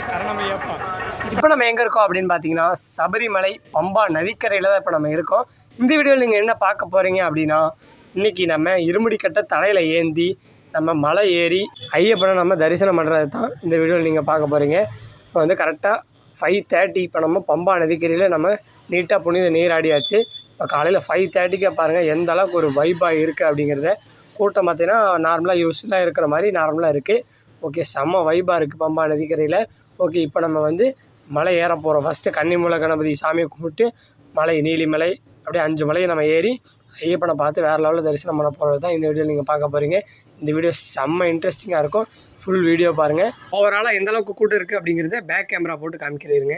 சரணமையப்பா. இப்போ நம்ம எங்கே இருக்கோம் அப்படின்னு பார்த்தீங்கன்னா, சபரிமலை பம்பா நதிக்கரையில் தான் இப்போ நம்ம இருக்கோம். இந்த வீடியோவில் நீங்கள் என்ன பார்க்க போகிறீங்க அப்படின்னா, இன்றைக்கி நம்ம இருமுடி கட்டை தலையில் ஏந்தி நம்ம மலை ஏறி ஐயப்பனை நம்ம தரிசனம் பண்ணுறது தான் இந்த வீடியோவில் நீங்கள் பார்க்க போகிறீங்க. இப்போ வந்து கரெக்டாக 5:30 இப்போ நம்ம பம்பா நதிக்கரையில் நம்ம நீட்டாக புனித நீராடியாச்சு. இப்போ காலையில் 5:30க்கே பாருங்கள் எந்த அளவுக்கு ஒரு வைபாக இருக்குது அப்படிங்கிறத. கூட்டம் பார்த்தீங்கன்னா நார்மலாக யூஸ்ஃபுல்லாக இருக்கிற மாதிரி நார்மலாக இருக்குது. ஓகே, செம்ம வைபாக இருக்குது பம்பா நதிக்கரையில். ஓகே, இப்போ நம்ம வந்து மலை ஏற போகிறோம். ஃபஸ்ட்டு கன்னிமூல கணபதி சாமியை கும்பிட்டு மலை நீலிமலை அப்படியே 5 மலையை நம்ம ஏறி ஐயப்பனை பார்த்து வேறு லெவலில் தரிசனம் பண்ண போகிறது தான் இந்த வீடியோ நீங்கள் பார்க்க போகிறீங்க. இந்த வீடியோ செம்ம இன்ட்ரெஸ்டிங்காக இருக்கும். ஃபுல் வீடியோ பாருங்கள். ஓவராலாக எந்த அளவுக்கு கூட்டம் இருக்குது அப்படிங்கிறத பேக் கேமரா போட்டு காமிக்கிறீங்க.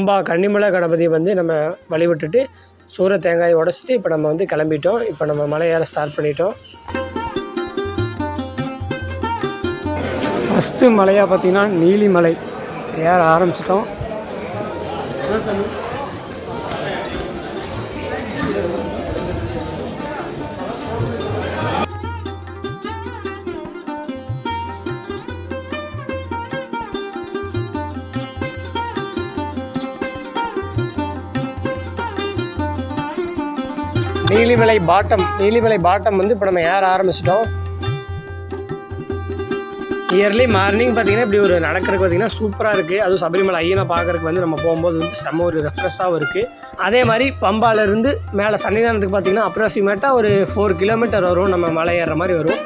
பம்பா கன்னிமூல கணபதியை வந்து நம்ம வழிபட்டுட்டு சூர தேங்காயை உடச்சிட்டு இப்போ நம்ம வந்து கிளம்பிட்டோம். இப்போ நம்ம மலை ஏற ஸ்டார்ட் பண்ணிட்டோம். ஃபஸ்ட்டு மலையாக பார்த்திங்கன்னா நீலிமலை ஏற ஆரம்பிச்சிட்டோம். நீலிமலை பாட்டம் வந்து இப்போ நம்ம ஏற ஆரம்பிச்சிட்டோம். இயர்லி மார்னிங் பார்த்திங்கன்னா இப்படி ஒரு நடக்கிறதுக்கு பார்த்திங்கன்னா சூப்பராக இருக்குது. அதுவும் சபரிமலை ஐயனை பார்க்குறதுக்கு வந்து நம்ம போகும்போது வந்து செம்ம ஒரு ரெஃப்ரெஷ்ஷாகவும் இருக்குது. அதே மாதிரி பம்பாலேருந்து மேலே சன்னிதானத்துக்கு பார்த்திங்கன்னா அப்ராக்சிமேட்டாக ஒரு 4 கிலோமீட்டர் வரும். நம்ம மலை ஏறுற மாதிரி வரும்.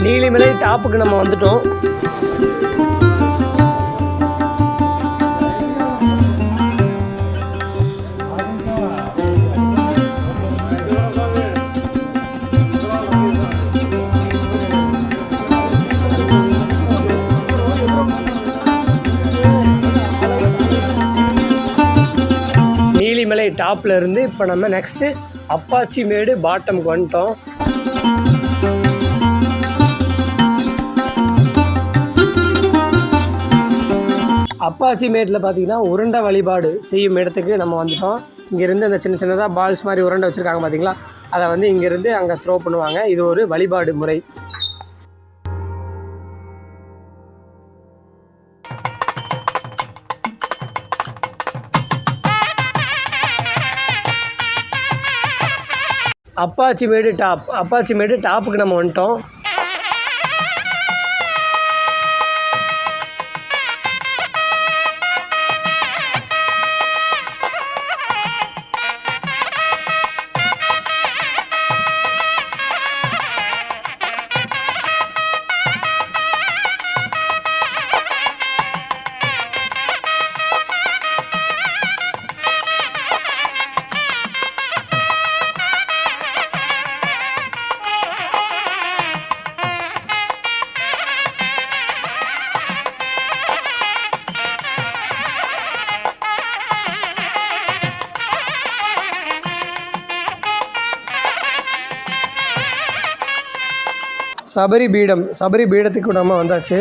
நீலிமலை டாப்புக்கு நம்ம வந்துட்டோம். நீலிமலை டாப்பில் இருந்து இப்போ நம்ம நெக்ஸ்ட்டு அப்பாச்சி மேடு பாட்டமுக்கு வந்துட்டோம். அப்பாச்சி மேட்டில் பார்த்திங்கன்னா உருண்டை வழிபாடு செய்யும் இடத்துக்கு நம்ம வந்துட்டோம். இங்கேருந்து அந்த சின்ன சின்னதாக பால்ஸ் மாதிரி உருண்டை வச்சுருக்காங்க பார்த்திங்களா, அதை வந்து இங்கேருந்து அங்கே த்ரோ பண்ணுவாங்க. இது ஒரு வழிபாடு முறை. அப்பாச்சி மேடு டாப்புக்கு நம்ம வந்துட்டோம். சபரி பீடத்துக்கு நம்ம வந்தாச்சு.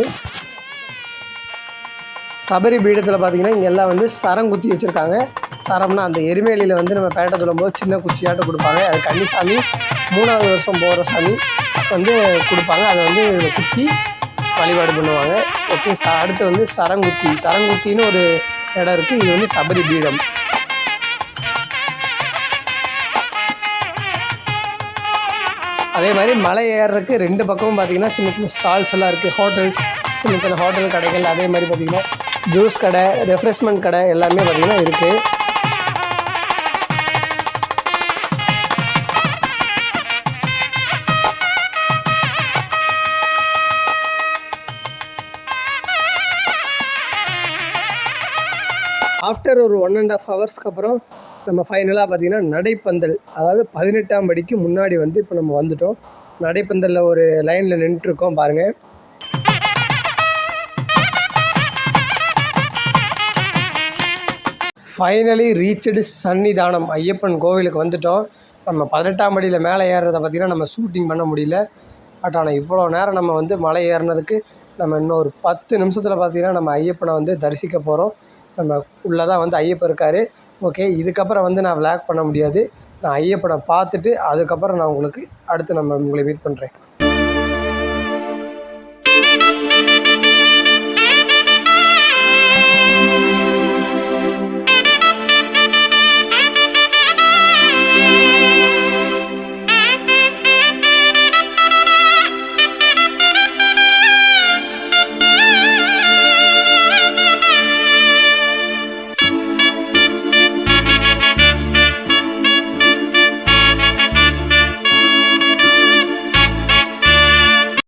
சபரி பீடத்தில் பார்த்திங்கன்னா இங்கே எல்லாம் வந்து சரம் குத்தி வச்சுருக்காங்க. சரம்னா அந்த எருமேலியில் வந்து நம்ம பேட்டை சொல்லும்போது சின்ன குச்சியாட்டம் கொடுப்பாங்க. அது கன்னிசாமி 3வது வருஷம் போகிற சாமி வந்து கொடுப்பாங்க. அதை வந்து குத்தி வழிபாடு பண்ணுவாங்க. ஓகே, அடுத்து வந்து சரங்குத்தின்னு ஒரு இடம் இருக்குது. இது வந்து சபரி பீடம். அதே மாதிரி மலை ஏறுறதுக்கு 2 பக்கமும் பார்த்திங்கன்னா சின்ன சின்ன ஸ்டால்ஸ் எல்லாம் இருக்குது. ஹோட்டல்ஸ், சின்ன ஹோட்டல் கடைகள், அதே மாதிரி பார்த்திங்கன்னா ஜூஸ் கடை, ரெஃப்ரெஷ்மெண்ட் கடை எல்லாமே பார்த்திங்கன்னா இருக்குது. ஆஃப்டர் ஒரு 1.5 ஹவர்ஸ்க்கு அப்புறம் நம்ம ஃபைனலாக பார்த்திங்கன்னா நடைப்பந்தல், அதாவது 18ஆம் படிக்கு முன்னாடி வந்து இப்போ நம்ம வந்துட்டோம். நடைப்பந்தலில் ஒரு லைனில் நின்றுட்டுருக்கோம் பாருங்கள். ஃபைனலி ரீச்சடு சன்னிதானம், ஐயப்பன் கோவிலுக்கு வந்துட்டோம். நம்ம 18ஆம் படியில் மேலே ஏறுறதை பார்த்திங்கன்னா நம்ம ஷூட்டிங் பண்ண முடியல. பட் ஆனால் இவ்வளோ நேரம் நம்ம வந்து மலை ஏறினதுக்கு நம்ம இன்னும் ஒரு 10 நிமிஷத்தில் பார்த்திங்கன்னா நம்ம ஐயப்பனை வந்து தரிசிக்க போகிறோம். நம்ம உள்ளே தான் வந்து ஐயப்பன் இருக்கார். ஓகே, இதுக்கப்புறம் வந்து நான் விளாக் பண்ண முடியாது. நான் ஐயப்பனை பார்த்துட்டு அதுக்கப்புறம் நான் உங்களுக்கு அடுத்து உங்களை மீட் பண்ணுறேன்.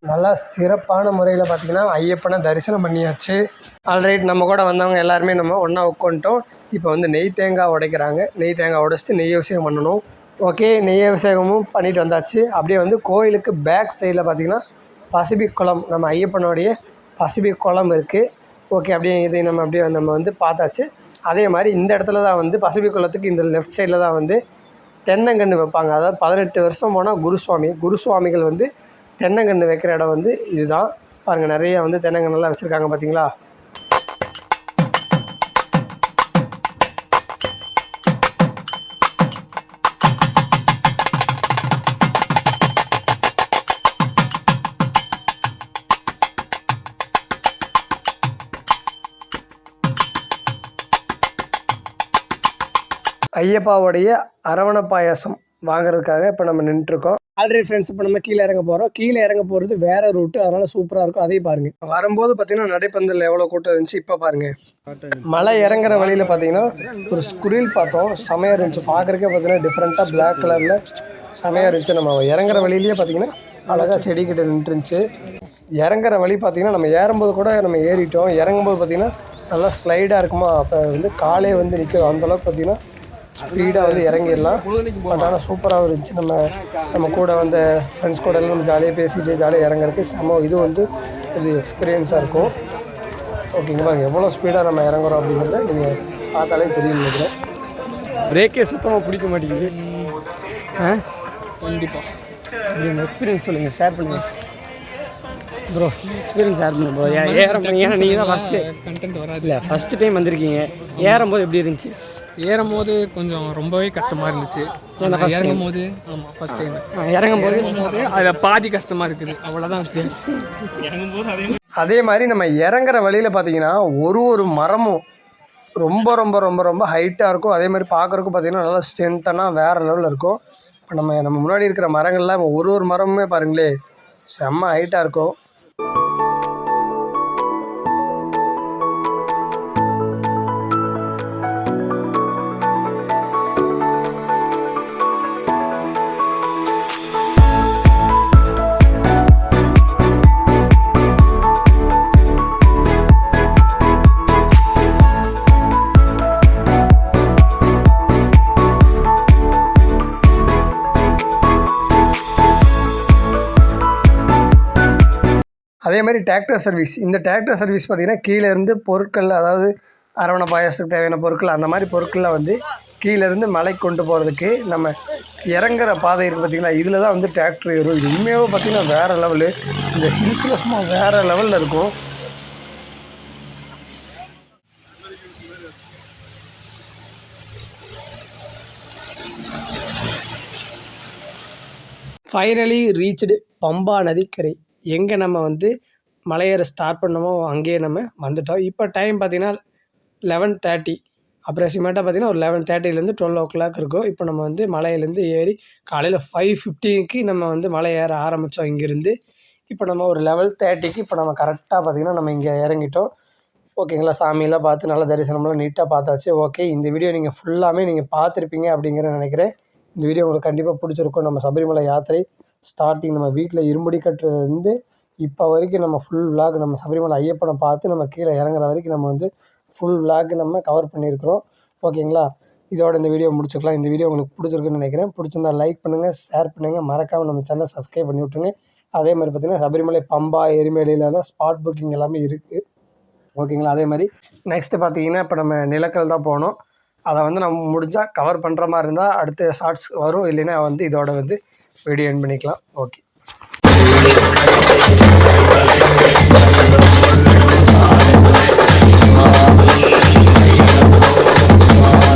நல்லா சிறப்பான முறையில் பார்த்திங்கன்னா ஐயப்பனை தரிசனம் பண்ணியாச்சு. ஆல்ரைட், நம்ம கூட வந்தவங்க எல்லாருமே நம்ம ஒன்றா உட்காந்துட்டோம். இப்போ வந்து நெய் தேங்காய் உடைக்கிறாங்க. நெய் தேங்காய் உடைச்சிட்டு நெய் அபிஷேகம் பண்ணணும். ஓகே, நெய் அபிஷேகமும் பண்ணிட்டு வந்தாச்சு. அப்படியே வந்து கோயிலுக்கு பேக் சைடில் பார்த்திங்கன்னா பசிபிக் குளம், நம்ம ஐயப்பனுடைய பசிபிக் குளம் இருக்குது. ஓகே, அப்படியே இதை நம்ம வந்து பார்த்தாச்சு. அதே மாதிரி இந்த இடத்துல தான் வந்து பசிபிக் குளத்துக்கு இந்த லெஃப்ட் சைடில் தான் வந்து தென்னங்கன்று வைப்பாங்க. அதாவது 18 வருஷம் போனால் குருசுவாமிகள் வந்து தென்னங்கன்று வைக்கிற இடம் வந்து இதுதான். பாருங்கள், நிறைய வந்து தென்னங்கன்றுலாம் வச்சுருக்காங்க பார்த்தீங்களா. ஐயப்பாவுடைய அரவண பாயாசம் வாங்கிறதுக்காக இப்போ நம்ம நின்றுட்டுருக்கோம். ஆல்ரெடி ஃப்ரெண்ட்ஸ், இப்போ நம்ம கீழே இறங்க போகிறோம். கீழே இறங்க போகிறது வேறு ரூட்டு, அதனால் சூப்பராக இருக்கும். அதையும் பாருங்கள். வரும்போது பார்த்திங்கன்னா நடைப்பந்தல் எவ்வளோ கூட்டம் இருந்துச்சு. இப்போ பாருங்கள், மலை இறங்குற வழியில் பார்த்திங்கன்னா ஒரு ஸ்குரில் பார்த்தோம். செமையாக இருந்துச்சு பார்க்குறக்கே. பார்த்திங்கன்னா டிஃப்ரெண்ட்டாக பிளாக் கலரில் செமையாக இருந்துச்சு. நம்ம இறங்குற வழியிலேயே பார்த்திங்கன்னா அழகாக செடிக்கிட்ட நின்றுருந்துச்சு. இறங்குற வழி பார்த்திங்கன்னா நம்ம ஏறும்போது கூட நம்ம ஏறிட்டோம். இறங்கும்போது பார்த்திங்கன்னா நல்லா ஸ்லைடாக இருக்குமா. அப்போ வந்து காலே வந்து நிற்கும். அந்தளவுக்கு பார்த்திங்கன்னா ஸ்பீடாக வந்து இறங்கிடலாம். பட் ஆனால் சூப்பராகவும் இருந்துச்சு. நம்ம கூட வந்த ஃப்ரெண்ட்ஸ் கூட எல்லாம் நம்ம ஜாலியாக பேசிட்டு ஜாலியாக இறங்குறதுக்கு இது வந்து ஒரு எக்ஸ்பீரியன்ஸாக இருக்கும். ஓகேங்களா, எவ்வளோ ஸ்பீடாக நம்ம இறங்குறோம் அப்படிங்கிறத நீங்கள் பார்த்தாலே தெரியும் நினைக்கிறேன். பிரேக்கே சுத்தமாக பிடிக்க மாட்டேங்குது. கண்டிப்பாக எக்ஸ்பீரியன்ஸ் சொல்லுங்கள், ஷேர் பண்ணுங்கள் ப்ரோ. எக்ஸ்பீரியன்ஸ் ஷேர் பண்ணுங்க ப்ரோ. ஏன்னா நீங்கள் தான் ஃபஸ்ட்டு கண்டென்ட் வராது இல்லை, ஃபஸ்ட்டு டைம் வந்திருக்கீங்க. ஏறும்போது எப்படி இருந்துச்சு? ஏறும்போது கொஞ்சம் ரொம்பவே கஷ்டமாக இருந்துச்சு. இறங்கும்போது ஆமாம், ஃபஸ்ட் டைம் இறங்கும்போது அது பாதி கஷ்டமாக இருக்குது, அவ்வளோதான் வித்தியாசம். இறங்கும்போது அதே மாதிரி நம்ம இறங்குற வழியில் பார்த்தீங்கன்னா ஒரு மரமும் ரொம்ப ரொம்ப ரொம்ப ரொம்ப ஹைட்டாக இருக்கும். அதே மாதிரி பார்க்குறதுக்கும் பார்த்திங்கன்னா நல்லா ஸ்ட்ரென்த்தனாக வேறு லெவலில் இருக்கும். இப்போ நம்ம முன்னாடி இருக்கிற மரங்கள்லாம் ஒரு மரமுமே பாருங்களே செம்ம ஹைட்டாக இருக்கும். அதே மாதிரி டிராக்டர் சர்வீஸ். இந்த டிராக்டர் சர்வீஸ் பார்த்திங்கன்னா கீழேருந்து பொருட்கள், அதாவது அரவணை பாயாசத்துக்கு தேவையான பொருட்கள், அந்த மாதிரி பொருட்கள்லாம் வந்து கீழேருந்து மலைக்கு கொண்டு போகிறதுக்கு நம்ம இறங்குற பாதை இருக்குது பார்த்திங்களா, இதில் தான் வந்து டிராக்டர் ஏறும். இது உண்மையாகவே பார்த்திங்கன்னா வேறு லெவலு. இந்த ஹில்ஸில் சும்மா வேறு லெவலில் இருக்கும். ஃபைனலி ரீச்டு பம்பா நதிக்கரை. எங்கே நம்ம வந்து மலையேற ஸ்டார்ட் பண்ணோமோ அங்கேயே நம்ம வந்துட்டோம். இப்போ டைம் பார்த்திங்கன்னா 11:30 அப்ராக்சிமேட்டாக பார்த்திங்கன்னா ஒரு 11:30லேருந்து 12 o'clock இருக்கும். இப்போ நம்ம வந்து மலையிலேருந்து ஏறி காலையில் 5:15க்கு நம்ம வந்து மலை ஏற ஆரம்பித்தோம் இங்கேருந்து. இப்போ நம்ம ஒரு 11:30க்கு இப்போ நம்ம கரெக்டாக பார்த்திங்கன்னா நம்ம இங்கே இறங்கிட்டோம். ஓகேங்களா, சாமியெல்லாம் பார்த்து நல்லா தரிசனம்லாம் நீட்டாக பார்த்தாச்சு. ஓகே, இந்த வீடியோ நீங்கள் ஃபுல்லாமே நீங்கள் பார்த்துருப்பீங்க அப்படிங்கிற நினைக்கிறேன். இந்த வீடியோ உங்களுக்கு கண்டிப்பாக பிடிச்சிருக்கும். நம்ம சபரிமலை யாத்திரை ஸ்டார்டிங் நம்ம வீட்டில் இருமுடி கட்டுறதுலேருந்து இப்போ வரைக்கும் நம்ம ஃபுல் விலாக் நம்ம சபரிமலை ஐயப்பனை பார்த்து நம்ம கீழே இறங்குற வரைக்கும் நம்ம வந்து ஃபுல் விலாக் நம்ம கவர் பண்ணியிருக்கிறோம். ஓகேங்களா, இதோட இந்த வீடியோ முடிச்சுக்கலாம். இந்த வீடியோ உங்களுக்கு பிடிச்சிருக்குன்னு நினைக்கிறேன். பிடிச்சிருந்தா லைக் பண்ணுங்கள், ஷேர் பண்ணுங்கள், மறக்காமல் நம்ம சேனலை சப்ஸ்கிரைப் பண்ணி விட்ருங்க. அதே மாதிரி பார்த்திங்கன்னா சபரிமலை பம்பா எரிமலையிலலாம் ஸ்பாட் புக்கிங் எல்லாமே இருக்குது. ஓகேங்களா, அதே மாதிரி நெக்ஸ்ட்டு பார்த்திங்கன்னா இப்போ நம்ம நிலக்கல் தான் போகணும். அதை வந்து நம்ம முடிஞ்சால் கவர் பண்ணுற மாதிரி இருந்தால் அடுத்த ஷார்ட்ஸ் வரும், இல்லைன்னா வந்து இதோட வந்து வீடியோ எண்ட் பண்ணிக்கலாம். ஓகே.